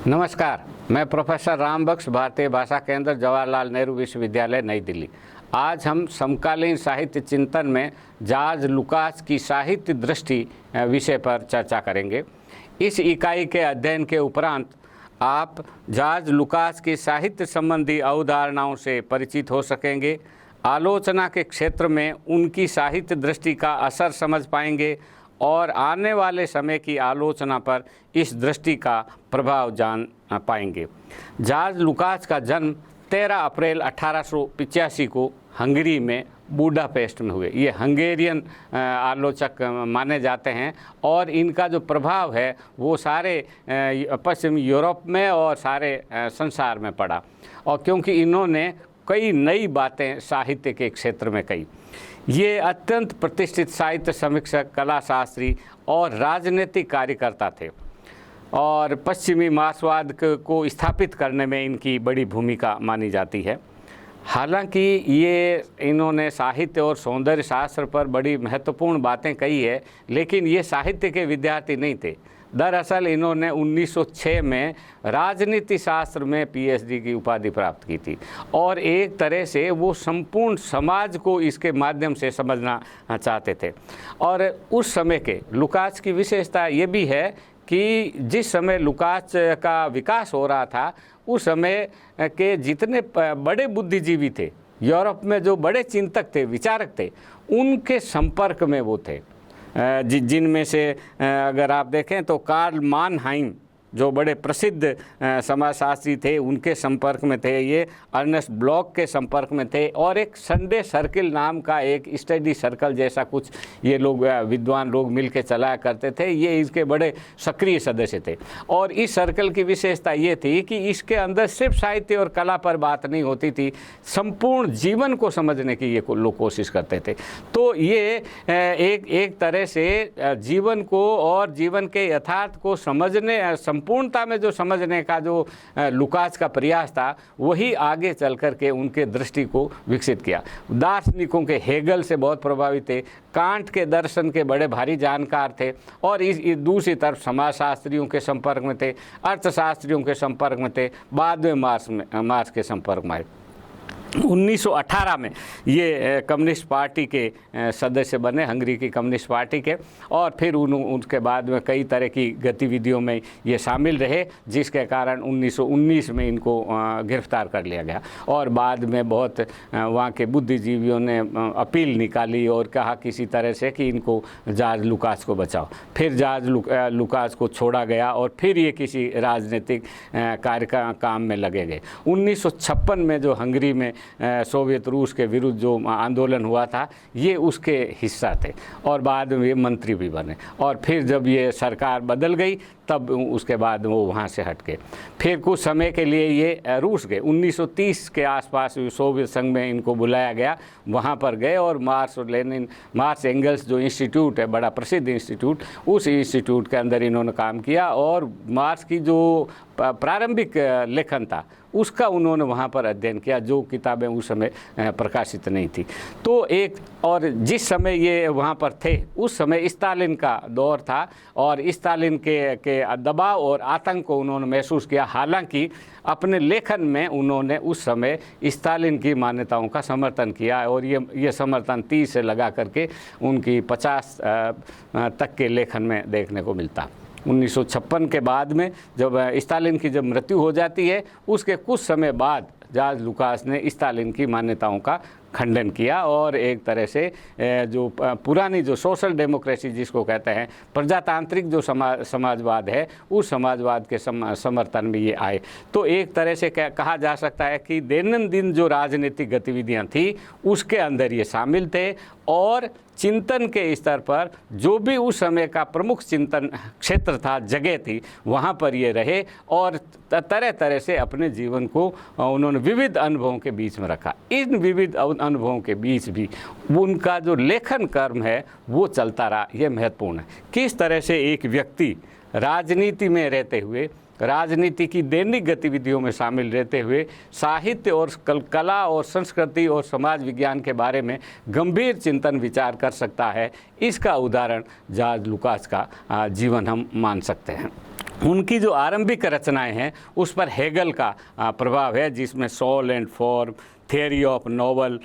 नमस्कार, मैं प्रोफेसर रामबख्श, भारतीय भाषा केंद्र, जवाहरलाल नेहरू विश्वविद्यालय, नई दिल्ली। आज हम समकालीन साहित्य चिंतन में जॉर्ज लुकास की साहित्य दृष्टि विषय पर चर्चा करेंगे। इस इकाई के अध्ययन के उपरांत आप जॉर्ज लुकास की साहित्य संबंधी अवधारणाओं से परिचित हो सकेंगे, आलोचना के क्षेत्र में उनकी साहित्य दृष्टि का असर समझ पाएंगे और आने वाले समय की आलोचना पर इस दृष्टि का प्रभाव जान पाएंगे। जॉर्ज लुकास का जन्म 13 अप्रैल 1885 को हंगरी में बुडापेस्ट में हुए। ये हंगेरियन आलोचक माने जाते हैं और इनका जो प्रभाव है वो सारे पश्चिमी यूरोप में और सारे संसार में पड़ा, और क्योंकि इन्होंने कई नई बातें साहित्य के क्षेत्र में कही। ये अत्यंत प्रतिष्ठित साहित्य समीक्षक, कला शास्त्री और राजनीतिक कार्यकर्ता थे और पश्चिमी मार्क्सवाद को स्थापित करने में इनकी बड़ी भूमिका मानी जाती है। हालांकि इन्होंने साहित्य और सौंदर्य शास्त्र पर बड़ी महत्वपूर्ण बातें कही है, लेकिन ये साहित्य के विद्यार्थी नहीं थे। दरअसल इन्होंने 1906 में राजनीति शास्त्र में पीएचडी की उपाधि प्राप्त की थी और एक तरह से वो संपूर्ण समाज को इसके माध्यम से समझना चाहते थे। और उस समय के लुकास की विशेषता ये भी है कि जिस समय लुकास का विकास हो रहा था, उस समय के जितने बड़े बुद्धिजीवी थे यूरोप में, जो बड़े चिंतक थे, विचारक थे, उनके संपर्क में वो थे। जिनमें से अगर आप देखें तो कार्ल मानहाइम, जो बड़े प्रसिद्ध समाजशास्त्री थे, उनके संपर्क में थे। ये अर्नेस्ट ब्लॉक के संपर्क में थे और एक संडे सर्किल नाम का एक स्टडी सर्कल जैसा कुछ ये लोग विद्वान लोग मिलकर चलाया करते थे। ये इसके बड़े सक्रिय सदस्य थे और इस सर्कल की विशेषता ये थी कि इसके अंदर सिर्फ साहित्य और कला पर बात नहीं होती थी, संपूर्ण जीवन को समझने की ये लोग कोशिश करते थे। तो ये एक तरह से जीवन को और जीवन के यथार्थ को समझने, संपूर्णता में जो समझने का जो लुकास का प्रयास था, वही आगे चल कर के उनके दृष्टि को विकसित किया। दार्शनिकों के हेगल से बहुत प्रभावित थे, कांट के दर्शन के बड़े भारी जानकार थे और इस दूसरी तरफ समाजशास्त्रियों के संपर्क में थे, अर्थशास्त्रियों के संपर्क में थे, बाद में मार्क्स के संपर्क में आए। 1918 में ये कम्युनिस्ट पार्टी के सदस्य बने, हंगरी की कम्युनिस्ट पार्टी के, और फिर उसके बाद में कई तरह की गतिविधियों में ये शामिल रहे, जिसके कारण 1919 में इनको गिरफ्तार कर लिया गया। और बाद में बहुत वहाँ के बुद्धिजीवियों ने अपील निकाली और कहा किसी तरह से कि इनको जॉर्ज लुकास को बचाओ। फिर जॉर्ज लुकास को छोड़ा गया और फिर ये किसी राजनीतिक काम में लगे गए। 1956 में जो हंगरी में सोवियत रूस के विरुद्ध जो आंदोलन हुआ था, ये उसके हिस्सा थे और बाद में ये मंत्री भी बने। और फिर जब ये सरकार बदल गई तब उसके बाद वो वहाँ से हट गए। फिर कुछ समय के लिए ये रूस गए। 1930 के आसपास सोवियत संघ में इनको बुलाया गया, वहाँ पर गए और मार्क्स एंगल्स जो इंस्टीट्यूट है, बड़ा प्रसिद्ध इंस्टीट्यूट, उस इंस्टीट्यूट के अंदर इन्होंने काम किया और मार्क्स की जो प्रारंभिक लेखन था उसका उन्होंने वहाँ पर अध्ययन किया, जो किताबें उस समय प्रकाशित नहीं थी। तो एक और जिस समय ये वहाँ पर थे उस समय स्टालिन का दौर था और स्टालिन के दबाव और आतंक को उन्होंने महसूस किया। हालांकि अपने लेखन में उन्होंने उस समय स्टालिन की मान्यताओं का समर्थन किया और ये समर्थन 30 से लगा करके उनकी 50 तक के लेखन में देखने को मिलता। 1956 के बाद में जब स्टालिन की मृत्यु हो जाती है, उसके कुछ समय बाद जॉर्ज लुकास ने स्टालिन की मान्यताओं का खंडन किया और एक तरह से जो पुरानी जो सोशल डेमोक्रेसी जिसको कहते हैं, प्रजातांत्रिक जो समाजवाद है, उस समाजवाद के समर्थन में ये आए। तो एक तरह से कहा जा सकता है कि दैनंदिन जो राजनीतिक गतिविधियां थी उसके अंदर ये शामिल थे और चिंतन के स्तर पर जो भी उस समय का प्रमुख चिंतन क्षेत्र था, जगह थी, वहाँ पर ये रहे और तरह तरह से अपने जीवन को उन्होंने विविध अनुभवों के बीच में रखा। इन विविध अनुभवों के बीच भी उनका जो लेखन कर्म है वो चलता रहा। ये महत्वपूर्ण है, किस तरह से एक व्यक्ति राजनीति में रहते हुए, राजनीति की दैनिक गतिविधियों में शामिल रहते हुए साहित्य और कला और संस्कृति और समाज विज्ञान के बारे में गंभीर चिंतन विचार कर सकता है। इसका उदाहरण जॉर्ज लुकास का जीवन हम मान सकते हैं। उनकी जो आरंभिक रचनाएं हैं उस पर हेगल का प्रभाव है, जिसमें soul and form, theory of novel,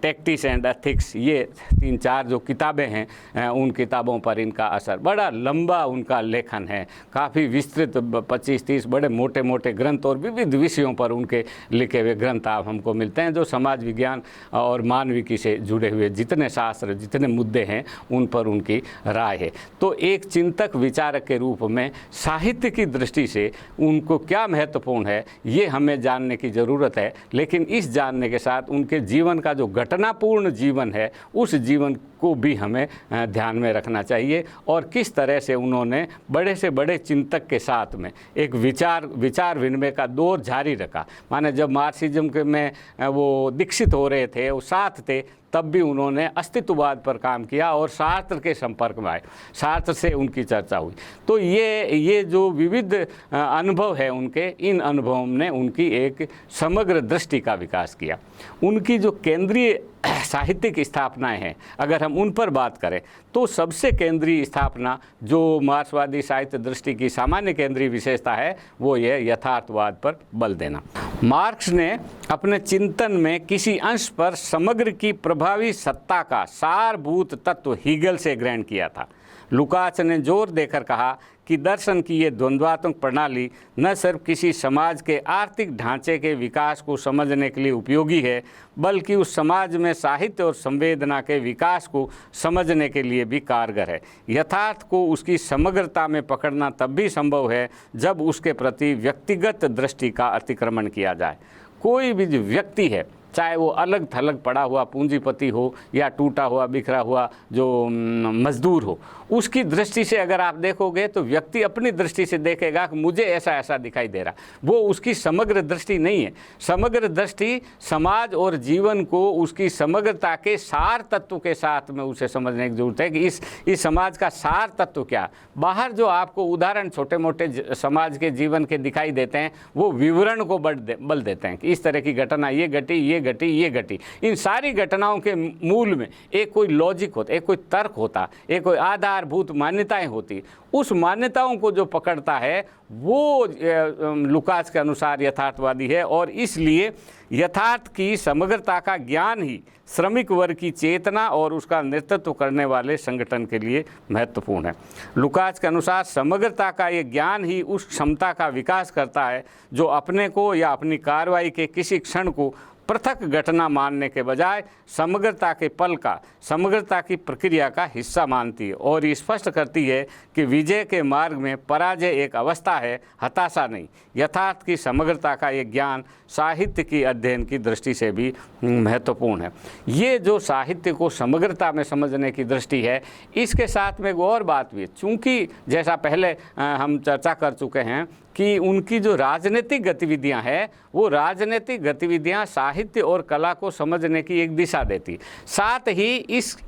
tactics and ethics, ये 3-4 जो किताबें हैं उन किताबों पर इनका असर, बड़ा लंबा उनका लेखन है, काफ़ी विस्तृत 25-30 बड़े मोटे मोटे ग्रंथ और विविध विषयों पर उनके लिखे हुए ग्रंथ आप हमको मिलते हैं, जो समाज विज्ञान और मानविकी से जुड़े हुए जितने शास्त्र, जितने मुद्दे हैं उन पर उनकी राय है। तो एक चिंतक विचारक के रूप में साहित्य की दृष्टि से उनको क्या महत्वपूर्ण है ये हमें जानने की ज़रूरत है, लेकिन इस जानने के साथ उनके जीवन का जो घटनापूर्ण जीवन है उस जीवन को भी हमें ध्यान में रखना चाहिए, और किस तरह से उन्होंने बड़े से बड़े चिंतक के साथ में एक विचार विनिमय का दौर जारी रखा। माने जब मार्क्सिज्म के में वो दीक्षित हो रहे थे, वो साथ थे, तब भी उन्होंने अस्तित्ववाद पर काम किया और सार्त्र के संपर्क में आए, सार्त्र से उनकी चर्चा हुई। तो ये जो विविध अनुभव है उनके, इन अनुभवों ने उनकी एक समग्र दृष्टि का विकास किया। उनकी जो केंद्रीय साहित्यिक स्थापनाएं हैं, अगर हम उन पर बात करें तो सबसे केंद्रीय स्थापना जो मार्क्सवादी साहित्य दृष्टि की सामान्य केंद्रीय विशेषता है वो ये यथार्थवाद पर बल देना। मार्क्स ने अपने चिंतन में किसी अंश पर समग्र की प्रभावी सत्ता का सारभूत तत्व हीगल से ग्रहण किया था। लुकाच ने जोर देकर कहा कि दर्शन की ये द्वंद्वात्मक प्रणाली न सिर्फ किसी समाज के आर्थिक ढांचे के विकास को समझने के लिए उपयोगी है, बल्कि उस समाज में साहित्य और संवेदना के विकास को समझने के लिए भी कारगर है। यथार्थ को उसकी समग्रता में पकड़ना तब भी संभव है जब उसके प्रति व्यक्तिगत दृष्टि का अतिक्रमण किया जाए। कोई भी जो व्यक्ति है, चाहे वो अलग थलग पड़ा हुआ पूंजीपति हो या टूटा हुआ बिखरा हुआ जो मजदूर हो, उसकी दृष्टि से अगर आप देखोगे तो व्यक्ति अपनी दृष्टि से देखेगा कि मुझे ऐसा ऐसा दिखाई दे रहा, वो उसकी समग्र दृष्टि नहीं है। समग्र दृष्टि समाज और जीवन को उसकी समग्रता के सार तत्व के साथ में उसे समझने की जरूरत है कि इस समाज का सार तत्व क्या। बाहर जो आपको उदाहरण छोटे मोटे समाज के जीवन के दिखाई देते हैं वो विवरण को बल देते हैं कि इस तरह की घटना ये घटी, ये घटी, ये घटी। इन सारी घटनाओं के मूल में एक कोई लॉजिक होता, एक कोई तर्क होता, एक कोई आधारभूत मान्यताएं होती। उस मान्यताओं को जो पकड़ता है वो लुकाच के अनुसार यथार्थवादी है, और इसलिए यथार्थ की समग्रता का ज्ञान ही श्रमिक वर्ग की चेतना और उसका नेतृत्व करने वाले संगठन के लिए महत्वपूर्ण है। लुकाच के अनुसार समग्रता का ये ज्ञान ही उस क्षमता का विकास करता है जो अपने को या अपनी कार्रवाई के किसी क्षण को पृथक घटना मानने के बजाय समग्रता के पल का, समग्रता की प्रक्रिया का हिस्सा मानती है, और ये स्पष्ट करती है कि विजय के मार्ग में पराजय एक अवस्था है, हताशा नहीं। यथार्थ की समग्रता का ये ज्ञान साहित्य की अध्ययन की दृष्टि से भी महत्वपूर्ण है। ये जो साहित्य को समग्रता में समझने की दृष्टि है, इसके साथ में एक और बात भी है, चूँकि जैसा पहले हम चर्चा कर चुके हैं कि उनकी जो राजनीतिक गतिविधियां हैं वो राजनीतिक गतिविधियां साहित्य और कला को समझने की एक दिशा देती, साथ ही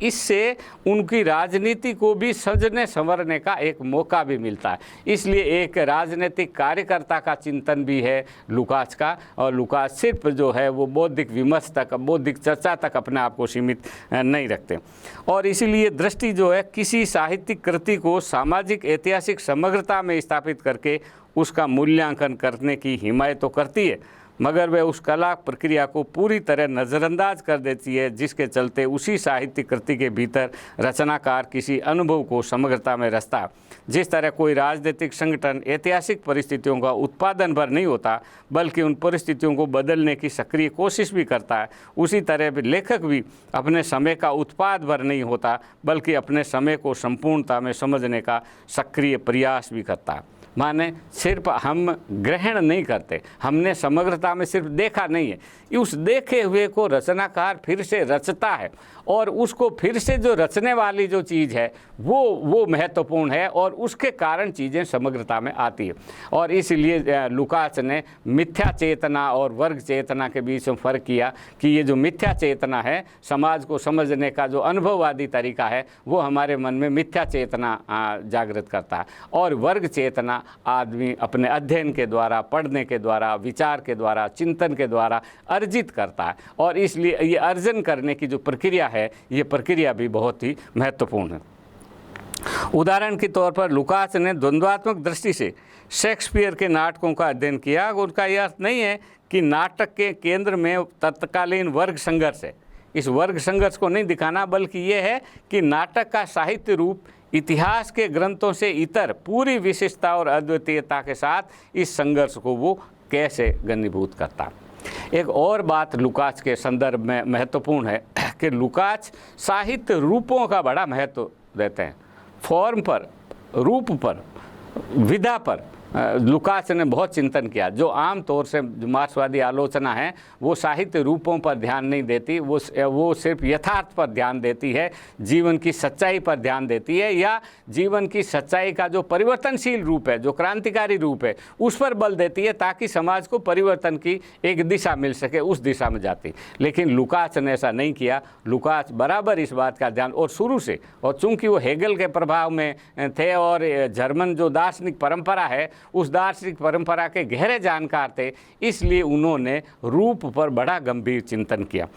इससे उनकी राजनीति को भी सजने संवरने का एक मौका भी मिलता है। इसलिए एक राजनीतिक कार्यकर्ता का चिंतन भी है लुकाच का, और लुकाच सिर्फ जो है वो बौद्धिक विमर्श तक, बौद्धिक चर्चा तक अपने आप को सीमित नहीं रखते, और इसीलिए दृष्टि जो है किसी साहित्यिक कृति को सामाजिक ऐतिहासिक समग्रता में स्थापित करके उसका मूल्यांकन करने की हिमायत तो करती है, मगर वह उस कला प्रक्रिया को पूरी तरह नज़रअंदाज कर देती है, जिसके चलते उसी साहित्यिक कृति के भीतर रचनाकार किसी अनुभव को समग्रता में रचता है। जिस तरह कोई राजनीतिक संगठन ऐतिहासिक परिस्थितियों का उत्पादन भर नहीं होता बल्कि उन परिस्थितियों को बदलने की सक्रिय कोशिश भी करता है, उसी तरह लेखक भी अपने समय का उत्पाद भर नहीं होता बल्कि अपने समय को संपूर्णता में समझने का सक्रिय प्रयास भी करता है। माने सिर्फ हम ग्रहण नहीं करते, हमने समग्रता में सिर्फ देखा नहीं है, उस देखे हुए को रचनाकार फिर से रचता है, और उसको फिर से जो रचने वाली जो चीज़ है वो महत्वपूर्ण है, और उसके कारण चीज़ें समग्रता में आती है। और इसलिए लुकाच ने मिथ्या चेतना और वर्ग चेतना के बीच में फ़र्क किया कि ये जो मिथ्या चेतना है, समाज को समझने का जो अनुभववादी तरीका है, वो हमारे मन में मिथ्या चेतना जागृत करता है, और वर्ग चेतना आदमी अपने अध्ययन के द्वारा, पढ़ने के द्वारा, विचार के द्वारा, चिंतन के द्वारा अर्जित करता है। और इसलिए ये अर्जन करने की जो प्रक्रिया है, ये प्रक्रिया भी बहुत ही महत्वपूर्ण है। उदाहरण के तौर पर लुकाच ने द्वंद्वात्मक दृष्टि से शेक्सपियर के नाटकों का अध्ययन किया। उनका यह अर्थ नहीं है कि नाटक के केंद्र में तत्कालीन वर्ग संघर्ष है, इस वर्ग संघर्ष को नहीं दिखाना, बल्कि ये है कि नाटक का साहित्य रूप इतिहास के ग्रंथों से इतर पूरी विशिष्टता और अद्वितीयता के साथ इस संघर्ष को वो कैसे घनीभूत करता। एक और बात लुकाच के संदर्भ में महत्वपूर्ण है कि लुकाच साहित्य रूपों का बड़ा महत्व देते हैं। फॉर्म पर, रूप पर, विधा पर लुकाच ने बहुत चिंतन किया। जो आम तौर से जो मार्क्सवादी आलोचना है वो साहित्य रूपों पर ध्यान नहीं देती, वो सिर्फ यथार्थ पर ध्यान देती है, जीवन की सच्चाई पर ध्यान देती है, या जीवन की सच्चाई का जो परिवर्तनशील रूप है, जो क्रांतिकारी रूप है, उस पर बल देती है ताकि समाज को परिवर्तन की एक दिशा मिल सके, उस दिशा में जाती। लेकिन लुकाच ने ऐसा नहीं किया। लुकाच बराबर इस बात का ध्यान, और शुरू से, और चूंकि वो हेगल के प्रभाव में थे और जर्मन जो दार्शनिक परंपरा है उस दार्शनिक परंपरा के गहरे जानकार थे, इसलिए उन्होंने रूप पर बड़ा गंभीर चिंतन किया।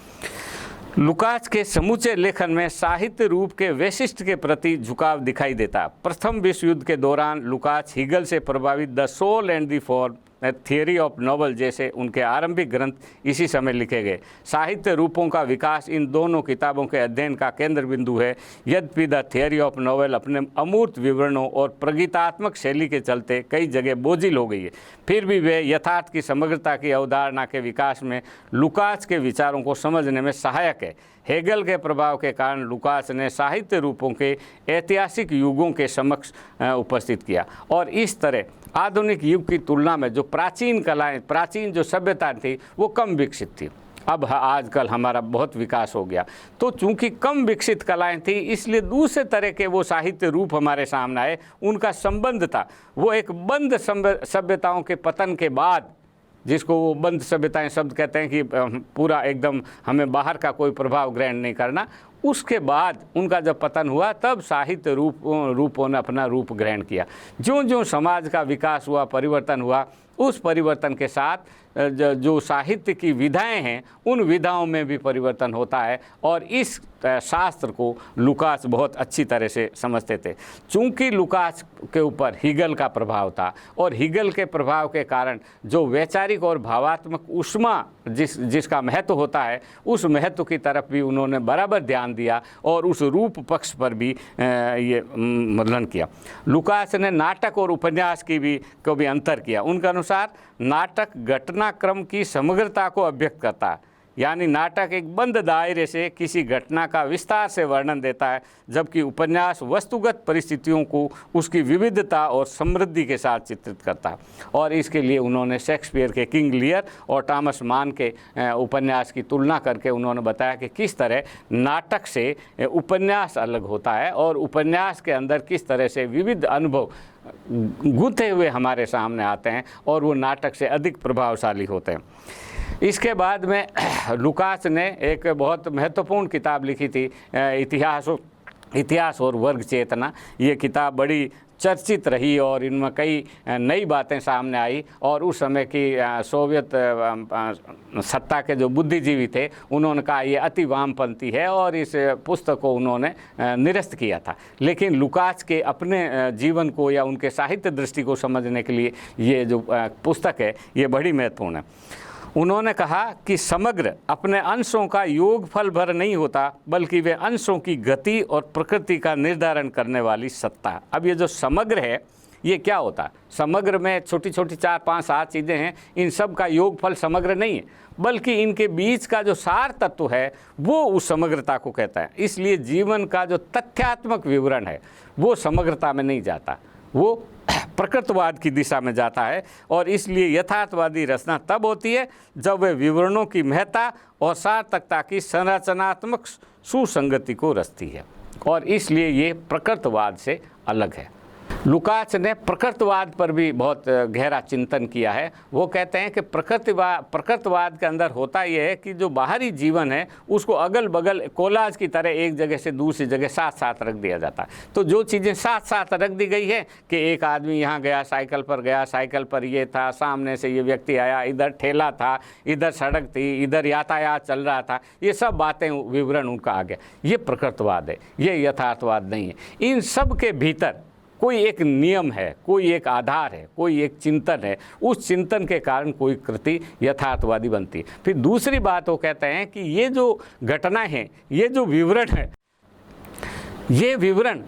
लुकाच के समूचे लेखन में साहित्य रूप के वैशिष्ट्य के प्रति झुकाव दिखाई देता। प्रथम विश्व युद्ध के दौरान लुकाच हीगल से प्रभावित the soul and the form, theory of novel जैसे उनके आरंभिक ग्रंथ इसी समय लिखे गए। साहित्य रूपों का विकास इन दोनों किताबों के अध्ययन का केंद्र बिंदु है। यद्यपि द थियरी ऑफ नॉवल अपने अमूर्त विवरणों और प्रगीतात्मक शैली के चलते कई जगह बोझिल हो गई है, फिर भी वे यथार्थ की समग्रता की अवधारणा के विकास में लुकाच के विचारों को समझने में सहायक है। हेगल के प्रभाव के कारण लुकाच ने साहित्य रूपों के ऐतिहासिक युगों के समक्ष उपस्थित किया, और इस तरह आधुनिक युग की तुलना में जो प्राचीन कलाएं, प्राचीन जो सभ्यता थी वो कम विकसित थी। अब आजकल हमारा बहुत विकास हो गया, तो चूंकि कम विकसित कलाएं थी इसलिए दूसरे तरह के वो साहित्य रूप हमारे सामने आए। उनका संबंध था वो एक बंद सभ्यताओं के पतन के बाद, जिसको वो बंद सभ्यताएं शब्द कहते हैं कि पूरा एकदम हमें बाहर का कोई प्रभाव ग्रहण नहीं करना, उसके बाद उनका जब पतन हुआ तब साहित्य रूपों ने अपना रूप ग्रहण किया। ज्यों ज्यों समाज का विकास हुआ, परिवर्तन हुआ, उस परिवर्तन के साथ जो साहित्य की विधाएं हैं उन विधाओं में भी परिवर्तन होता है, और इस शास्त्र को लुकाच बहुत अच्छी तरह से समझते थे। चूंकि लुकाच के ऊपर हीगल का प्रभाव था, और हीगल के प्रभाव के कारण जो वैचारिक और भावात्मक ऊष्मा जिसका महत्व होता है, उस महत्व की तरफ भी उन्होंने बराबर ध्यान दिया और उस रूप पक्ष पर भी ये मनन किया। लुकाच ने नाटक और उपन्यास को भी अंतर किया। उनके अनुसार नाटक घटनाक्रम की समग्रता को अभिव्यक्त करता है, यानी नाटक एक बंद दायरे से किसी घटना का विस्तार से वर्णन देता है, जबकि उपन्यास वस्तुगत परिस्थितियों को उसकी विविधता और समृद्धि के साथ चित्रित करता है। और इसके लिए उन्होंने शेक्सपियर के किंग लियर और टॉमस मान के उपन्यास की तुलना करके उन्होंने बताया कि किस तरह नाटक से उपन्यास अलग होता है, और उपन्यास के अंदर किस तरह से विविध अनुभव गूंथे हुए हमारे सामने आते हैं और वो नाटक से अधिक प्रभावशाली होते हैं। इसके बाद में लुकाच ने एक बहुत महत्वपूर्ण किताब लिखी थी, इतिहास और वर्ग चेतना। ये किताब बड़ी चर्चित रही और इनमें कई नई बातें सामने आई, और उस समय की सोवियत सत्ता के जो बुद्धिजीवी थे उन्होंने कहा ये अति वामपंथी है, और इस पुस्तक को उन्होंने निरस्त किया था। लेकिन लुकाच के अपने जीवन को या उनके साहित्य दृष्टि को समझने के लिए ये जो पुस्तक है ये बड़ी महत्वपूर्ण है। उन्होंने कहा कि समग्र अपने अंशों का योगफल भर नहीं होता, बल्कि वे अंशों की गति और प्रकृति का निर्धारण करने वाली सत्ता। अब ये जो समग्र है ये क्या होता है? समग्र में छोटी छोटी 4, 5, 7 चीज़ें हैं, इन सब का योगफल समग्र नहीं है, बल्कि इनके बीच का जो सार तत्व है वो उस समग्रता को कहता है। इसलिए जीवन का जो तथ्यात्मक विवरण है वो समग्रता में नहीं जाता, वो प्रकृतवाद की दिशा में जाता है। और इसलिए यथार्थवादी रचना तब होती है जब वे विवरणों की महत्ता और सार्थकता की संरचनात्मक सुसंगति को रचती है, और इसलिए ये प्रकृतवाद से अलग है। लुकाच ने प्रकृतवाद पर भी बहुत गहरा चिंतन किया है। वो कहते हैं कि प्रकृतवाद के अंदर होता यह है कि जो बाहरी जीवन है उसको अगल बगल कोलाज की तरह एक जगह से दूसरी जगह साथ साथ रख दिया जाता है। तो जो चीज़ें साथ साथ रख दी गई है कि एक आदमी यहाँ गया, साइकिल पर गया, साइकिल पर ये था, सामने से ये व्यक्ति आया, इधर ठेला था, इधर सड़क थी, इधर यातायात चल रहा था, ये सब बातें विवरण उनका आ गया। ये प्रकृतवाद है, ये यथार्थवाद नहीं है। इन सब के भीतर कोई एक नियम है, कोई एक आधार है, कोई एक चिंतन है, उस चिंतन के कारण कोई कृति यथार्थवादी बनती है। फिर दूसरी बात वो कहते हैं कि ये जो घटना है, ये जो विवरण है, ये विवरण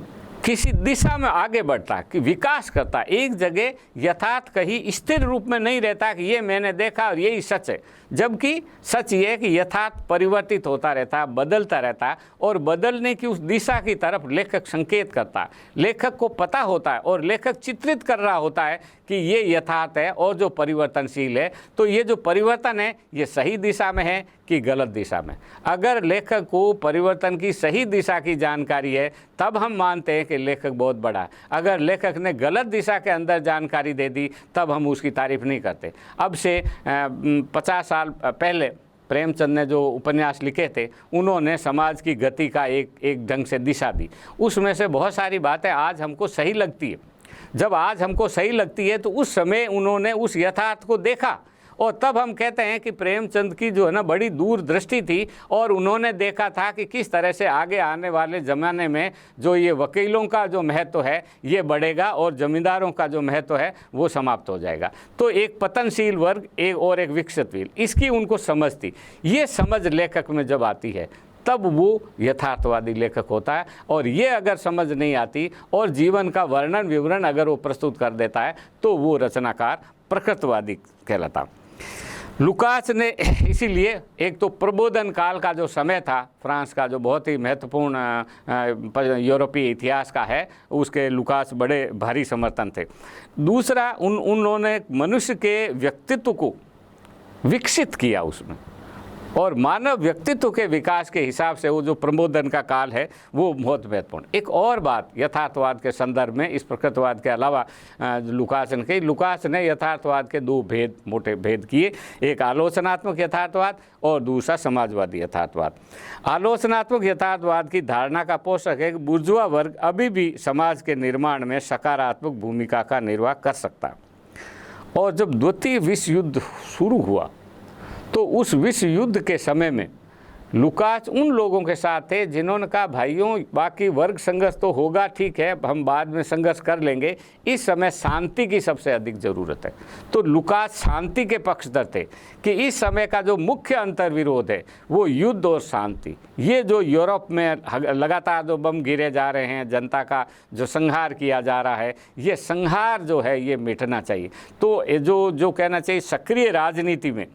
किसी दिशा में आगे बढ़ता है, कि विकास करता है। एक जगह यथार्थ कहीं स्थिर रूप में नहीं रहता कि ये मैंने देखा और यही सच है, जबकि सच ये है कि यथार्थ परिवर्तित होता रहता है, बदलता रहता है, और बदलने की उस दिशा की तरफ लेखक संकेत करता है। लेखक को पता होता है और लेखक चित्रित कर रहा होता है कि ये यथार्थ है और जो परिवर्तनशील है, तो ये जो परिवर्तन है ये सही दिशा में है कि गलत दिशा में। अगर लेखक को परिवर्तन की सही दिशा की जानकारी है तब हम मानते हैं कि लेखक बहुत बड़ा है। अगर लेखक ने गलत दिशा के अंदर जानकारी दे दी तब हम उसकी तारीफ नहीं करते। अब से 50 साल पहले प्रेमचंद ने जो उपन्यास लिखे थे, उन्होंने समाज की गति का एक ढंग से दिशा दी। उसमें से बहुत सारी बातें आज हमको सही लगती है। जब आज हमको सही लगती है तो उस समय उन्होंने उस यथार्थ को देखा, और तब हम कहते हैं कि प्रेमचंद की जो है ना बड़ी दूरदृष्टि थी, और उन्होंने देखा था कि किस तरह से आगे आने वाले ज़माने में जो ये वकीलों का जो महत्व है ये बढ़ेगा और ज़मींदारों का जो महत्व है वो समाप्त हो जाएगा। तो एक पतनशील वर्ग एक विकसित वर्ग, इसकी उनको समझ थी। ये समझ लेखक में जब आती है तब वो यथार्थवादी लेखक होता है। और ये अगर समझ नहीं आती और जीवन का वर्णन विवरण अगर वो प्रस्तुत कर देता है तो वो रचनाकार प्रकृतवादी कहलाता। लुकास ने इसीलिए एक तो प्रबोधन काल का जो समय था फ्रांस का, जो बहुत ही महत्वपूर्ण यूरोपीय इतिहास का है, उसके लुकास बड़े भारी समर्थन थे। दूसरा, उन्होंने मनुष्य के व्यक्तित्व को विकसित किया उसमें, और मानव व्यक्तित्व के विकास के हिसाब से वो जो प्रबोधन का काल है वो बहुत महत्वपूर्ण। एक और बात यथार्थवाद के संदर्भ में इस प्रकृतवाद के अलावा लुकास ने यथार्थवाद के दो मोटे भेद किए, एक आलोचनात्मक यथार्थवाद और दूसरा समाजवादी यथार्थवाद। आलोचनात्मक यथार्थवाद की धारणा का पोषक है कि बुर्जुआ वर्ग अभी भी समाज के निर्माण में सकारात्मक भूमिका का निर्वाह कर सकता। और जब द्वितीय विश्व युद्ध शुरू हुआ तो उस विश्व युद्ध के समय में लुकास उन लोगों के साथ थे जिन्होंने कहा भाइयों बाकी वर्ग संघर्ष तो होगा, ठीक है, हम बाद में संघर्ष कर लेंगे, इस समय शांति की सबसे अधिक ज़रूरत है। तो लुकास शांति के पक्षधर थे कि इस समय का जो मुख्य अंतर्विरोध है वो युद्ध और शांति। ये जो यूरोप में लगातार जो बम गिरे जा रहे हैं, जनता का जो संहार किया जा रहा है, ये संहार जो है ये मिटना चाहिए। तो जो कहना चाहिए सक्रिय राजनीति में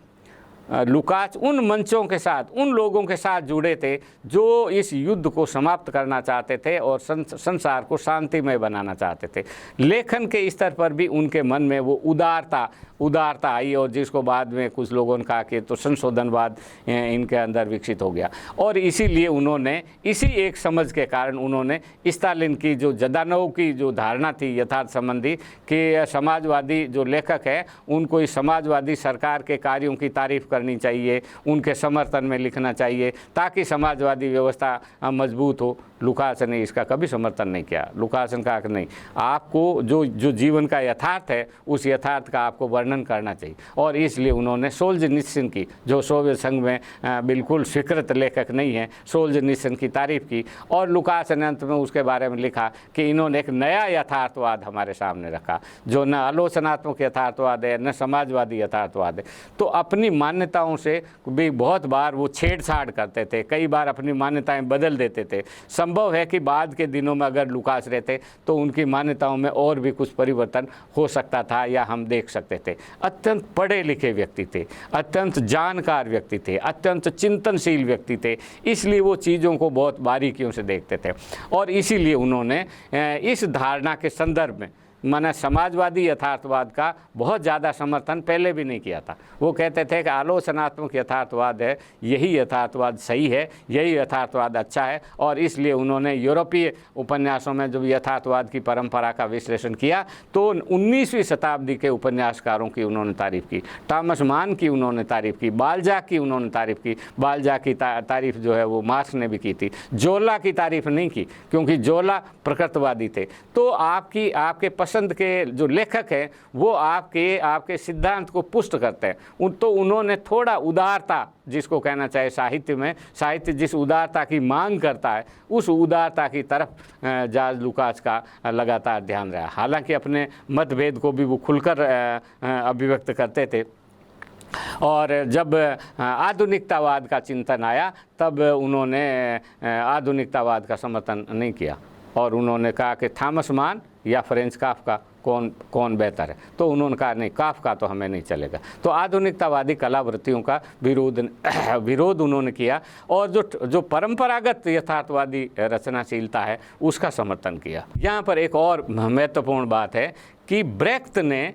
लुकास उन मंचों के साथ, उन लोगों के साथ जुड़े थे जो इस युद्ध को समाप्त करना चाहते थे और संसार को शांतिमय बनाना चाहते थे। लेखन के स्तर पर भी उनके मन में वो उदारता आई, और जिसको बाद में कुछ लोगों ने कहा कि तो संशोधनवाद इनके अंदर विकसित हो गया। और इसीलिए उन्होंने इसी एक समझ के कारण उन्होंने स्टालिन की जो जदानोव की जो धारणा थी यथार्थ संबंधी कि समाजवादी जो लेखक है उनको इस समाजवादी सरकार के कार्यों की तारीफ करनी चाहिए, उनके समर्थन में लिखना चाहिए ताकि समाजवादी व्यवस्था मजबूत हो। लुकास ने इसका कभी समर्थन नहीं किया। लुकास ने कहा कि नहीं, आपको जो जीवन का यथार्थ है उस यथार्थ का आपको वर्णन करना चाहिए। और इसलिए उन्होंने सोल्जनित्सिन की, जो सोवियत संघ में बिल्कुल स्वीकृत लेखक नहीं है, सोल्जनित्सिन की तारीफ की। और लुकास ने अंत में उसके बारे में लिखा कि इन्होंने एक नया यथार्थवाद हमारे सामने रखा जो न आलोचनात्मक यथार्थवाद है न समाजवादी यथार्थवाद है। तो अपनी मान्यताओं से भी बहुत बार वो छेड़छाड़ करते थे, कई बार अपनी मान्यताएं बदल देते थे। संभव है कि बाद के दिनों में अगर लुकास रहते तो उनकी मान्यताओं में और भी कुछ परिवर्तन हो सकता था या हम देख सकते थे। अत्यंत पढ़े लिखे व्यक्ति थे, अत्यंत जानकार व्यक्ति थे, अत्यंत चिंतनशील व्यक्ति थे, इसलिए वो चीज़ों को बहुत बारीकियों से देखते थे। और इसीलिए उन्होंने इस धारणा के संदर्भ में माना समाजवादी यथार्थवाद का बहुत ज़्यादा समर्थन पहले भी नहीं किया था। वो कहते थे कि आलोचनात्मक यथार्थवाद है, यही यथार्थवाद सही है, यही यथार्थवाद अच्छा है। और इसलिए उन्होंने यूरोपीय उपन्यासों में जब यथार्थवाद की परंपरा का विश्लेषण किया तो 19वीं शताब्दी के उपन्यासकारों की उन्होंने तारीफ़ की, टॉमस मान की उन्होंने तारीफ़ की, बाल्जाक की उन्होंने तारीफ़ की। बाल्जाक की तारीफ़ जो है वो मार्क्स ने भी की थी। जोला की तारीफ़ नहीं की क्योंकि जोला प्रकृतवादी थे। तो आपके पसंद के जो लेखक हैं वो आपके सिद्धांत को पुष्ट करते हैं। तो उन्होंने थोड़ा उदारता, जिसको कहना चाहिए साहित्य में, साहित्य जिस उदारता की मांग करता है उस उदारता की तरफ जॉर्ज लुकास का लगातार ध्यान रहा। हालांकि अपने मतभेद को भी वो खुलकर अभिव्यक्त करते थे, और जब आधुनिकतावाद का चिंतन आया तब उन्होंने आधुनिकतावाद का समर्थन नहीं किया और उन्होंने कहा कि थॉमस मान या फ्रेंच काफ्का कौन बेहतर है। तो उन्होंने कहा नहीं, काफ्का तो हमें नहीं चलेगा। तो आधुनिकतावादी कलावृत्तियों का विरोध उन्होंने किया और जो परंपरागत यथार्थवादी रचनाशीलता है उसका समर्थन किया। यहाँ पर एक और महत्वपूर्ण बात है कि ब्रेख्त ने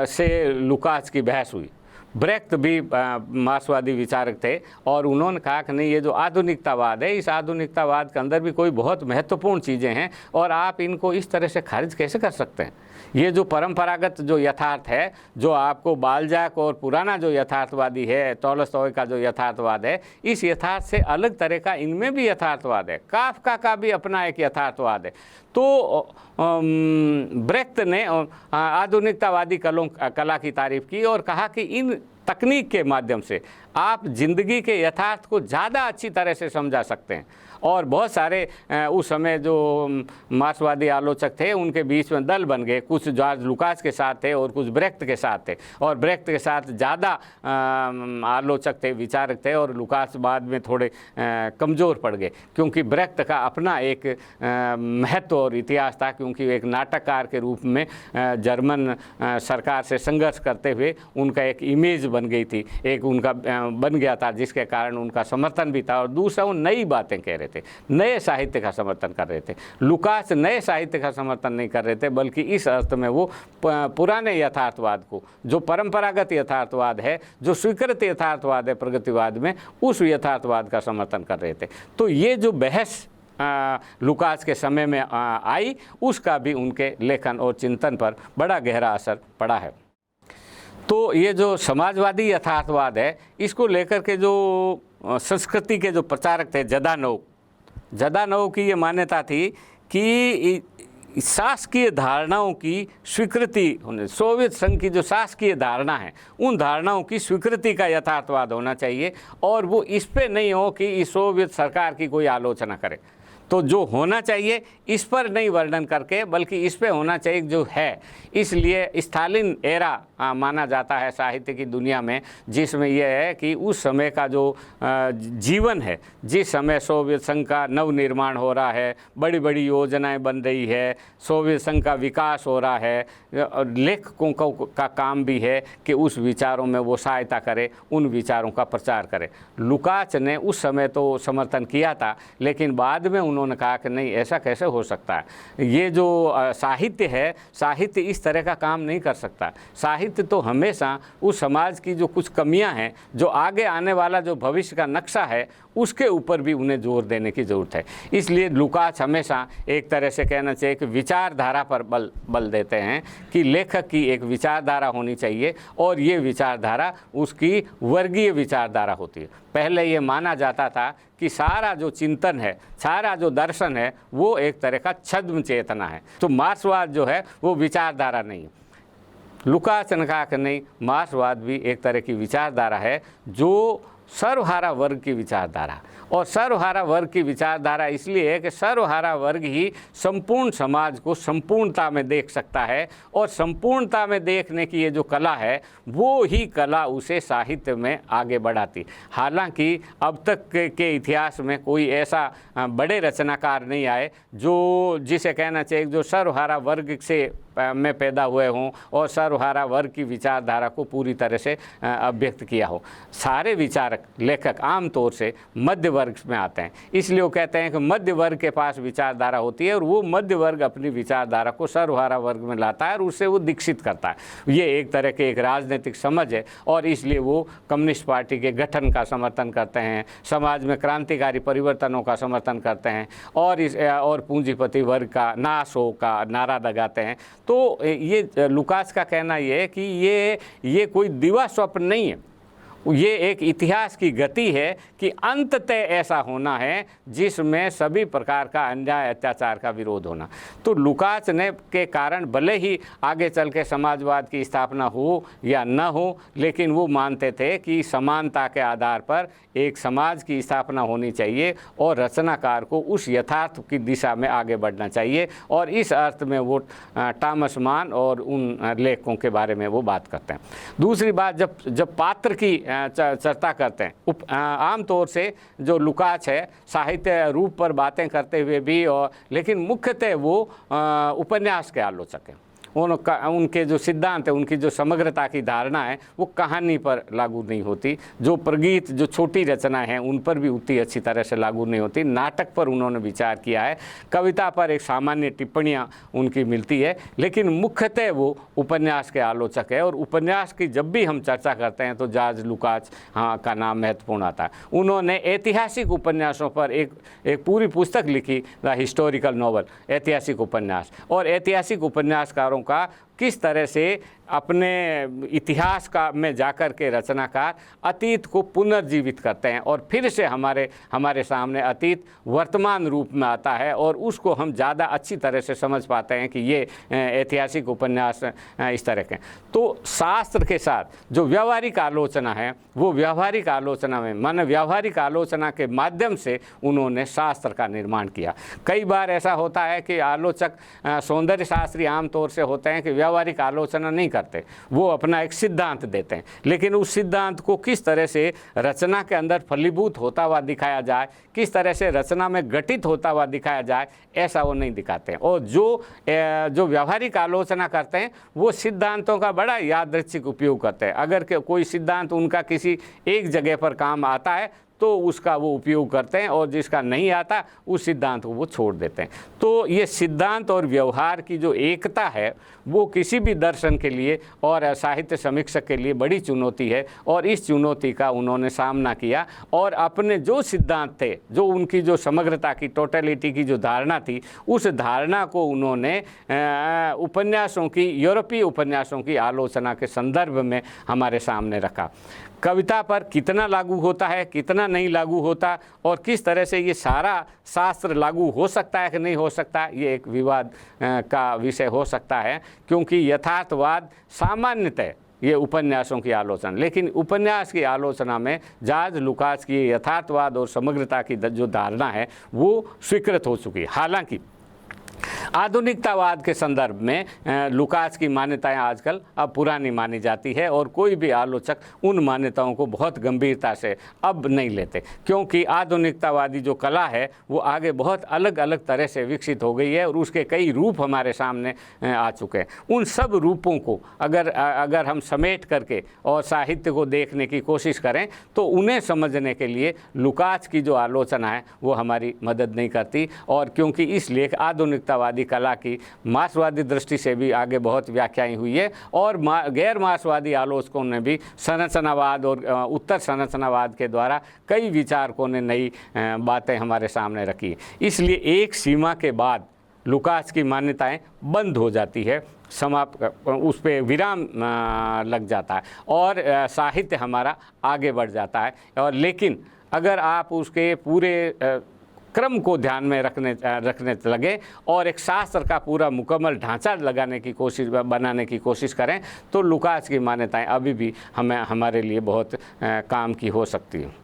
से लुकास की बहस हुई। ब्रेख्त भी मार्क्सवादी विचारक थे और उन्होंने कहा कि नहीं, ये जो आधुनिकतावाद है, इस आधुनिकतावाद के अंदर भी कोई बहुत महत्वपूर्ण चीज़ें हैं और आप इनको इस तरह से खारिज कैसे कर सकते हैं। ये जो परंपरागत जो यथार्थ है, जो आपको बाल्जाक और पुराना जो यथार्थवादी है, टॉलस्टॉय का जो यथार्थवाद है, इस यथार्थ से अलग तरह का इनमें भी यथार्थवाद है। काफ्का का भी अपना एक यथार्थवाद है। तो ब्रेख्त ने आधुनिकतावादी कला की तारीफ की और कहा कि इन तकनीक के माध्यम से आप जिंदगी के यथार्थ को ज़्यादा अच्छी तरह से समझा सकते हैं। और बहुत सारे उस समय जो मार्क्सवादी आलोचक थे उनके बीच में दल बन गए, कुछ जॉर्ज लुकास के साथ थे और कुछ ब्रेख्त के साथ थे, और ब्रेख्त के साथ ज़्यादा आलोचक थे, विचारक थे, और लुकास बाद में थोड़े कमज़ोर पड़ गए क्योंकि ब्रेख्त का अपना एक महत्व और इतिहास था, क्योंकि एक नाटककार के रूप में जर्मन सरकार से संघर्ष करते हुए उनका एक इमेज बन गई थी, एक उनका बन गया था, जिसके कारण उनका समर्थन भी था। और दूसरा, वो नई बातें कह रहे थे, नए साहित्य का समर्थन कर रहे थे। लुकास नए साहित्य का समर्थन नहीं कर रहे थे, बल्कि इस अर्थ में वो पुराने यथार्थवाद को, जो परंपरागत यथार्थवाद है, जो स्वीकृत यथार्थवाद है प्रगतिवाद में, उस यथार्थवाद का समर्थन कर रहे थे। तो ये जो बहस लुकास के समय में आई, उसका भी उनके लेखन और चिंतन पर बड़ा गहरा असर पड़ा है। तो ये जो समाजवादी यथार्थवाद है, इसको लेकर के जो संस्कृति के जो प्रचारक थे, जदानोव की ये मान्यता थी कि शासकीय धारणाओं की स्वीकृति होने, सोवियत संघ की जो शासकीय धारणा है उन धारणाओं की स्वीकृति का यथार्थवाद होना चाहिए, और वो इस पे नहीं हो कि इस सोवियत सरकार की कोई आलोचना करे। तो जो होना चाहिए इस पर नहीं वर्णन करके, बल्कि इस पे होना चाहिए जो है। इसलिए स्टालिन एरा माना जाता है साहित्य की दुनिया में, जिसमें यह है कि उस समय का जो जीवन है, जिस समय सोवियत संघ का नवनिर्माण हो रहा है, बड़ी बड़ी योजनाएं बन रही है, सोवियत संघ का विकास हो रहा है, लेखकों का काम भी है कि उस विचारों में वो सहायता करे, उन विचारों का प्रचार करे। लुकास ने उस समय तो समर्थन किया था, लेकिन बाद में उन्होंने कहा कि नहीं, ऐसा कैसे हो सकता है। ये जो साहित्य है, साहित्य इस तरह का काम नहीं कर सकता। साहित्य तो हमेशा उस समाज की जो कुछ कमियां हैं, जो आगे आने वाला जो भविष्य का नक्शा है, उसके ऊपर भी उन्हें जोर देने की ज़रूरत है। इसलिए लुकास हमेशा एक तरह से कहना चाहिए कि विचारधारा पर बल देते हैं कि लेखक की एक विचारधारा होनी चाहिए, और ये विचारधारा उसकी वर्गीय विचारधारा होती है। पहले ये माना जाता था कि सारा जो चिंतन है, सारा जो दर्शन है, वो एक तरह का छद्म चेतना है। तो मार्क्सवाद जो है वो विचारधारा नहीं है। लुकास ने कहा कि नहीं, मार्क्सवाद भी एक तरह की विचारधारा है, जो सर्वहारा वर्ग की विचारधारा, और सर्वहारा वर्ग की विचारधारा इसलिए है कि सर्वहारा वर्ग ही संपूर्ण समाज को संपूर्णता में देख सकता है, और संपूर्णता में देखने की ये जो कला है, वो ही कला उसे साहित्य में आगे बढ़ाती। हालांकि अब तक के इतिहास में कोई ऐसा बड़े रचनाकार नहीं आए जो, जिसे कहना चाहिए, जो सर्वहारा वर्ग से में पैदा हुए हों और सर्वहारा वर्ग की विचारधारा को पूरी तरह से अभिव्यक्त किया हो। सारे विचारक, लेखक आम तौर से मध्य वर्ग में आते हैं, इसलिए वो कहते हैं कि मध्य वर्ग के पास विचारधारा होती है, और वो मध्य वर्ग अपनी विचारधारा को सर्वहारा वर्ग में लाता है और उससे वो दीक्षित करता है। ये एक तरह के एक राजनीतिक समझ है, और इसलिए वो कम्युनिस्ट पार्टी के गठन का समर्थन करते हैं, समाज में क्रांतिकारी परिवर्तनों का समर्थन करते हैं, और पूंजीपति वर्ग का नाश हो का नारा लगाते हैं। तो ये लुकास का कहना ये है कि ये कोई दिवा स्वप्न नहीं है, ये एक इतिहास की गति है कि अंततः ऐसा होना है जिसमें सभी प्रकार का अन्याय अत्याचार का विरोध होना। तो लुकास ने के कारण भले ही आगे चल के समाजवाद की स्थापना हो या न हो, लेकिन वो मानते थे कि समानता के आधार पर एक समाज की स्थापना होनी चाहिए और रचनाकार को उस यथार्थ की दिशा में आगे बढ़ना चाहिए। और इस अर्थ में वो टॉमस मान और उन लेखकों के बारे में वो बात करते हैं। दूसरी बात, जब पात्र की चर्चा करते हैं, आमतौर से जो लुकास है साहित्य रूप पर बातें करते हुए भी, और लेकिन मुख्यतः वो उपन्यास के आलोचक हैं। उनके जो सिद्धांत है, उनकी जो समग्रता की धारणा है, वो कहानी पर लागू नहीं होती। जो प्रगीत, जो छोटी रचना है, उन पर भी उतनी अच्छी तरह से लागू नहीं होती। नाटक पर उन्होंने विचार किया है, कविता पर एक सामान्य टिप्पणियाँ उनकी मिलती है, लेकिन मुख्यतः वो उपन्यास के आलोचक है। और उपन्यास की जब भी हम चर्चा करते हैं तो जॉर्ज लुकास का नाम महत्वपूर्ण आता है। उन्होंने ऐतिहासिक उपन्यासों पर एक पूरी पुस्तक लिखी, द हिस्टोरिकल नॉवल, ऐतिहासिक उपन्यास। और ऐतिहासिक उपन्यासकारों का किस तरह से अपने इतिहास का में जाकर के रचनाकार अतीत को पुनर्जीवित करते हैं और फिर से हमारे सामने अतीत वर्तमान रूप में आता है, और उसको हम ज़्यादा अच्छी तरह से समझ पाते हैं कि ये ऐतिहासिक उपन्यास इस तरह के। तो शास्त्र के साथ जो व्यवहारिक आलोचना है, वो व्यवहारिक आलोचना में माने व्यवहारिक आलोचना के माध्यम से उन्होंने शास्त्र का निर्माण किया। कई बार ऐसा होता है कि आलोचक सौंदर्य शास्त्री आमतौर से होते हैं कि व्यवहारिक आलोचना नहीं करते, वो अपना एक सिद्धांत देते हैं, लेकिन उस सिद्धांत को किस तरह से रचना के अंदर फलीभूत होता हुआ दिखाया जाए, किस तरह से रचना में घटित होता हुआ दिखाया जाए, ऐसा वो नहीं दिखाते हैं। और जो व्यवहारिक आलोचना करते हैं वो सिद्धांतों का बड़ा यादृच्छिक उपयोग करते हैं। अगर कोई सिद्धांत उनका किसी एक जगह पर काम आता है तो उसका वो उपयोग करते हैं, और जिसका नहीं आता उस सिद्धांत को वो छोड़ देते हैं। तो ये सिद्धांत और व्यवहार की जो एकता है वो किसी भी दर्शन के लिए और साहित्य समीक्षक के लिए बड़ी चुनौती है, और इस चुनौती का उन्होंने सामना किया और अपने जो सिद्धांत थे, जो उनकी जो समग्रता की, टोटलिटी की जो धारणा थी, उस धारणा को उन्होंने उपन्यासों की, यूरोपीय उपन्यासों की आलोचना के संदर्भ में हमारे सामने रखा। कविता पर कितना लागू होता है, कितना नहीं लागू होता, और किस तरह से ये सारा शास्त्र लागू हो सकता है कि नहीं हो सकता, ये एक विवाद का विषय हो सकता है, क्योंकि यथार्थवाद सामान्यतः ये उपन्यासों की आलोचना, लेकिन उपन्यास की आलोचना में जॉर्ज लुकास की यथार्थवाद और समग्रता की जो धारणा है वो स्वीकृत हो चुकी है। हालांकि आधुनिकतावाद के संदर्भ में लुकास की मान्यताएं आजकल अब पुरानी मानी जाती है, और कोई भी आलोचक उन मान्यताओं को बहुत गंभीरता से अब नहीं लेते, क्योंकि आधुनिकतावादी जो कला है वो आगे बहुत अलग अलग तरह से विकसित हो गई है और उसके कई रूप हमारे सामने आ चुके हैं। उन सब रूपों को अगर हम समेट करके और साहित्य को देखने की कोशिश करें तो उन्हें समझने के लिए लुकास की जो आलोचना है वो हमारी मदद नहीं करती। और क्योंकि इस लेख आधुनिकतावादी कला की मार्क्सवादी दृष्टि से भी आगे बहुत व्याख्याएं हुई है, और गैर मार्क्सवादी आलोचकों ने भी संरचनावाद और उत्तर संरचनावाद के द्वारा कई विचारकों ने नई बातें हमारे सामने रखी। इसलिए एक सीमा के बाद लुकास की मान्यताएं बंद हो जाती है, समाप्त, उस पर विराम लग जाता है और साहित्य हमारा आगे बढ़ जाता है। और लेकिन अगर आप उसके पूरे क्रम को ध्यान में रखने लगे और एक शास्त्र का पूरा मुकम्मल ढांचा बनाने की कोशिश करें तो लुकास की मान्यताएं अभी भी हमारे लिए बहुत काम की हो सकती हैं।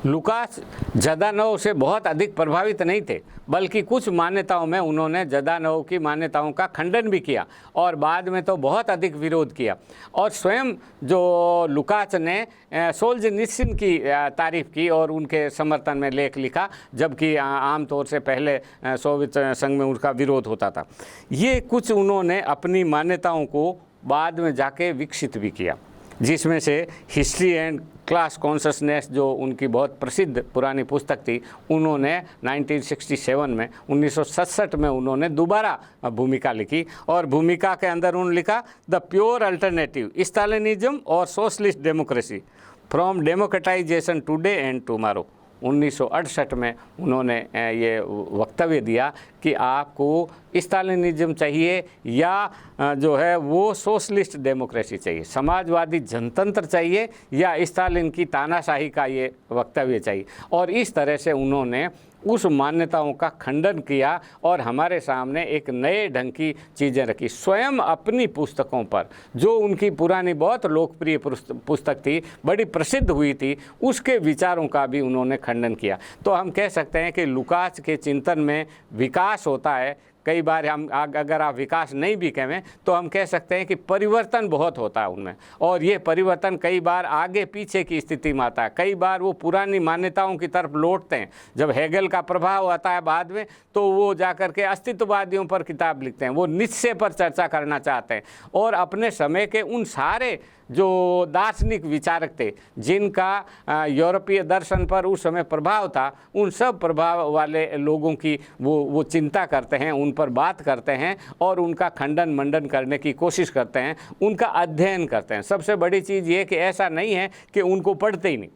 लुकास जदानोव से बहुत अधिक प्रभावित नहीं थे, बल्कि कुछ मान्यताओं में उन्होंने जदानोव की मान्यताओं का खंडन भी किया और बाद में तो बहुत अधिक विरोध किया। और स्वयं जो लुकास ने सोल्जेनित्सिन की तारीफ की और उनके समर्थन में लेख लिखा, जबकि आमतौर से पहले सोवियत संघ में उनका विरोध होता था। ये कुछ उन्होंने अपनी मान्यताओं को बाद में जाके विकसित भी किया, जिसमें से हिस्ट्री एंड क्लास कॉन्शसनेस जो उनकी बहुत प्रसिद्ध पुरानी पुस्तक थी, उन्होंने 1967 में 1967 में उन्होंने दोबारा भूमिका लिखी और भूमिका के अंदर उन्होंने लिखा द प्योर अल्टरनेटिव स्टालिनिज्म और socialist democracy from democratisation today and tomorrow. 1968 में उन्होंने ये वक्तव्य दिया कि आपको स्टालिनिज्म चाहिए या जो है वो सोशलिस्ट डेमोक्रेसी चाहिए, समाजवादी जनतंत्र चाहिए या स्टालिन की तानाशाही का ये वक्तव्य चाहिए। और इस तरह से उन्होंने उस मान्यताओं का खंडन किया और हमारे सामने एक नए ढंग की चीज़ें रखी। स्वयं अपनी पुस्तकों पर, जो उनकी पुरानी बहुत लोकप्रिय पुस्तक थी, बड़ी प्रसिद्ध हुई थी, उसके विचारों का भी उन्होंने खंडन किया। तो हम कह सकते हैं कि लुकास के चिंतन में विकास होता है। कई बार हम अगर आप विकास नहीं भी कहें तो हम कह सकते हैं कि परिवर्तन बहुत होता है उनमें, और ये परिवर्तन कई बार आगे पीछे की स्थिति में आता है। कई बार वो पुरानी मान्यताओं की तरफ लौटते हैं। जब हेगल का प्रभाव आता है बाद में, तो वो जाकर के अस्तित्ववादियों पर किताब लिखते हैं, वो नीत्शे पर चर्चा करना चाहते हैं और अपने समय के उन सारे जो दार्शनिक विचारक थे जिनका यूरोपीय दर्शन पर उस समय प्रभाव था, उन सब प्रभाव वाले लोगों की वो चिंता करते हैं, उन पर बात करते हैं और उनका खंडन मंडन करने की कोशिश करते हैं, उनका अध्ययन करते हैं। सबसे बड़ी चीज़ ये कि ऐसा नहीं है कि उनको पढ़ते ही नहीं,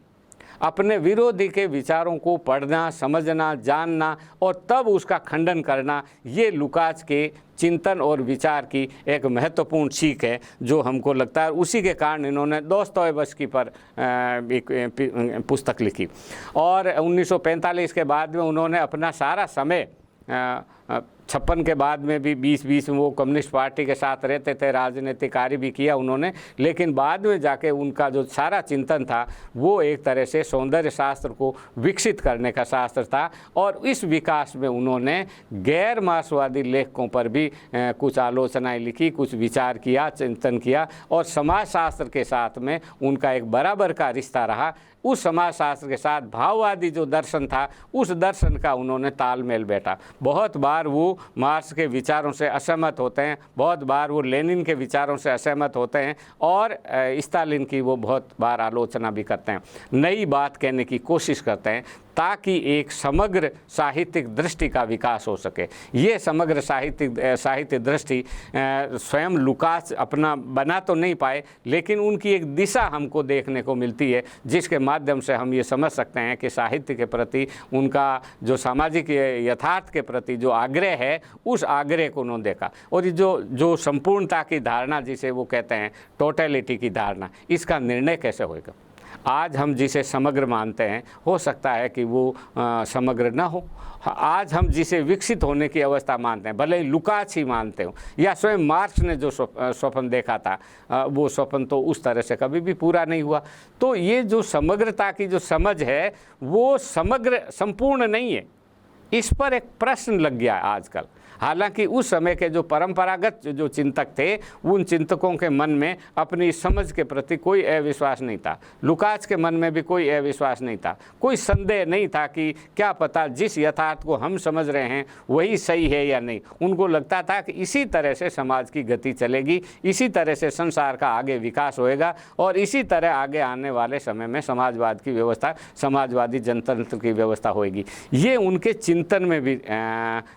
अपने विरोधी के विचारों को पढ़ना, समझना, जानना और तब उसका खंडन करना, ये लुकास के चिंतन और विचार की एक महत्वपूर्ण सीख है जो हमको लगता है। उसी के कारण इन्होंने दोस्तोयेवस्की पर एक पुस्तक लिखी और 1945 के बाद में उन्होंने अपना सारा समय 56 के बाद में भी 20 में वो कम्युनिस्ट पार्टी के साथ रहते थे, राजनीतिक कार्य भी किया उन्होंने, लेकिन बाद में जाके उनका जो सारा चिंतन था वो एक तरह से सौंदर्य शास्त्र को विकसित करने का शास्त्र था। और इस विकास में उन्होंने गैर मार्क्सवादी लेखकों पर भी कुछ आलोचनाएं लिखी, कुछ विचार किया, चिंतन किया और समाजशास्त्र के साथ में उनका एक बराबर का रिश्ता रहा। उस समाजशास्त्र के साथ भाववादी जो दर्शन था, उस दर्शन का उन्होंने तालमेल बैठा। बहुत बार वो मार्क्स के विचारों से असहमत होते हैं, बहुत बार वो लेनिन के विचारों से असहमत होते हैं और स्टालिन की वो बहुत बार आलोचना भी करते हैं, नई बात कहने की कोशिश करते हैं ताकि एक समग्र साहित्यिक दृष्टि का विकास हो सके। ये समग्र साहित्य दृष्टि स्वयं लुकास अपना बना तो नहीं पाए, लेकिन उनकी एक दिशा हमको देखने को मिलती है जिसके माध्यम से हम ये समझ सकते हैं कि साहित्य के प्रति उनका जो सामाजिक यथार्थ के प्रति जो आग्रह है, उस आग्रह को उन्होंने देखा। और ये जो संपूर्णता की धारणा जिसे वो कहते हैं, टोटलिटी की धारणा, इसका निर्णय कैसे होगा। आज हम जिसे समग्र मानते हैं, हो सकता है कि वो समग्र न हो। आज हम जिसे विकसित होने की अवस्था मानते हैं, भले ही लुकास ही मानते हो या स्वयं मार्क्स ने जो स्वप्न देखा था, वो स्वप्न तो उस तरह से कभी भी पूरा नहीं हुआ। तो ये जो समग्रता की जो समझ है, वो समग्र संपूर्ण नहीं है। इस पर एक प्रश्न लग गया आजकल। हालांकि उस समय के जो परंपरागत जो चिंतक थे, उन चिंतकों के मन में अपनी समझ के प्रति कोई अविश्वास नहीं था। लुकास के मन में भी कोई अविश्वास नहीं था, कोई संदेह नहीं था कि क्या पता जिस यथार्थ को हम समझ रहे हैं वही सही है या नहीं। उनको लगता था कि इसी तरह से समाज की गति चलेगी, इसी तरह से संसार का आगे विकास होएगा और इसी तरह आगे आने वाले समय में समाजवाद की व्यवस्था, समाजवादी जनतंत्र की व्यवस्था होएगी। ये उनके चिंतन में भी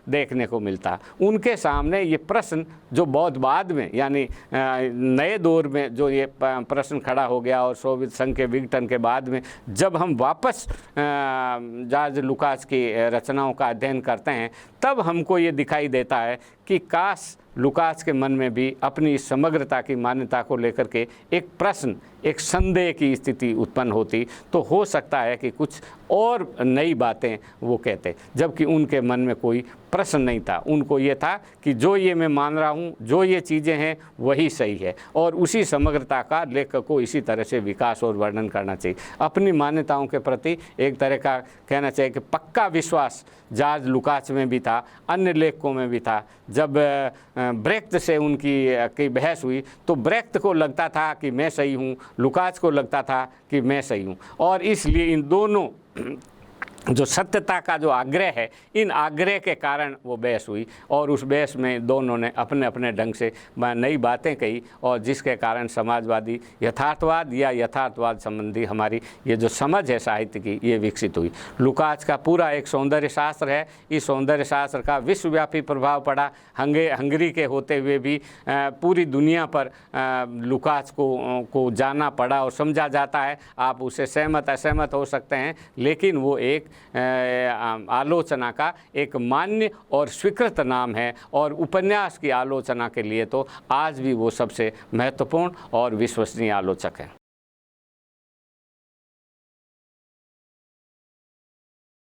देखने को मिलता। उनके सामने ये प्रश्न जो बहुत बाद में, यानी नए दौर में जो ये प्रश्न खड़ा हो गया और सोवियत संघ के विघटन के बाद में जब हम वापस जॉर्ज लुकास की रचनाओं का अध्ययन करते हैं, तब हमको ये दिखाई देता है कि काश लुकास के मन में भी अपनी समग्रता की मान्यता को लेकर के एक प्रश्न, एक संदेह की स्थिति उत्पन्न होती, तो हो सकता है कि कुछ और नई बातें वो कहते, जबकि उनके मन में कोई प्रश्न नहीं था। उनको ये था कि जो ये मैं मान रहा हूँ, जो ये चीज़ें हैं वही सही है और उसी समग्रता का लेखक को इसी तरह से विकास और वर्णन करना चाहिए। अपनी मान्यताओं के प्रति एक तरह का कहना चाहिए कि पक्का विश्वास जॉर्ज लुकास में भी था, अन्य लेखकों में भी था। जब ब्रेख्त से उनकी बहस हुई तो ब्रेख्त को लगता था कि मैं सही हूँ, लुकास को लगता था कि मैं सही हूँ, और इसलिए इन दोनों जो सत्यता का जो आग्रह है, इन आग्रह के कारण वो बहस हुई और उस बहस में दोनों ने अपने अपने ढंग से नई बातें कही और जिसके कारण समाजवादी यथार्थवाद या यथार्थवाद संबंधी हमारी ये जो समझ है साहित्य की, ये विकसित हुई। लुकाच का पूरा एक सौंदर्य शास्त्र है। इस सौंदर्य शास्त्र का विश्वव्यापी प्रभाव पड़ा। हंगरी के होते हुए भी पूरी दुनिया पर लुकाच को जाना पड़ा और समझा जाता है। आप उससे सहमत असहमत हो सकते हैं, लेकिन वो एक आलोचना का एक मान्य और स्वीकृत नाम है और उपन्यास की आलोचना के लिए तो आज भी वो सबसे महत्वपूर्ण और विश्वसनीय आलोचक है।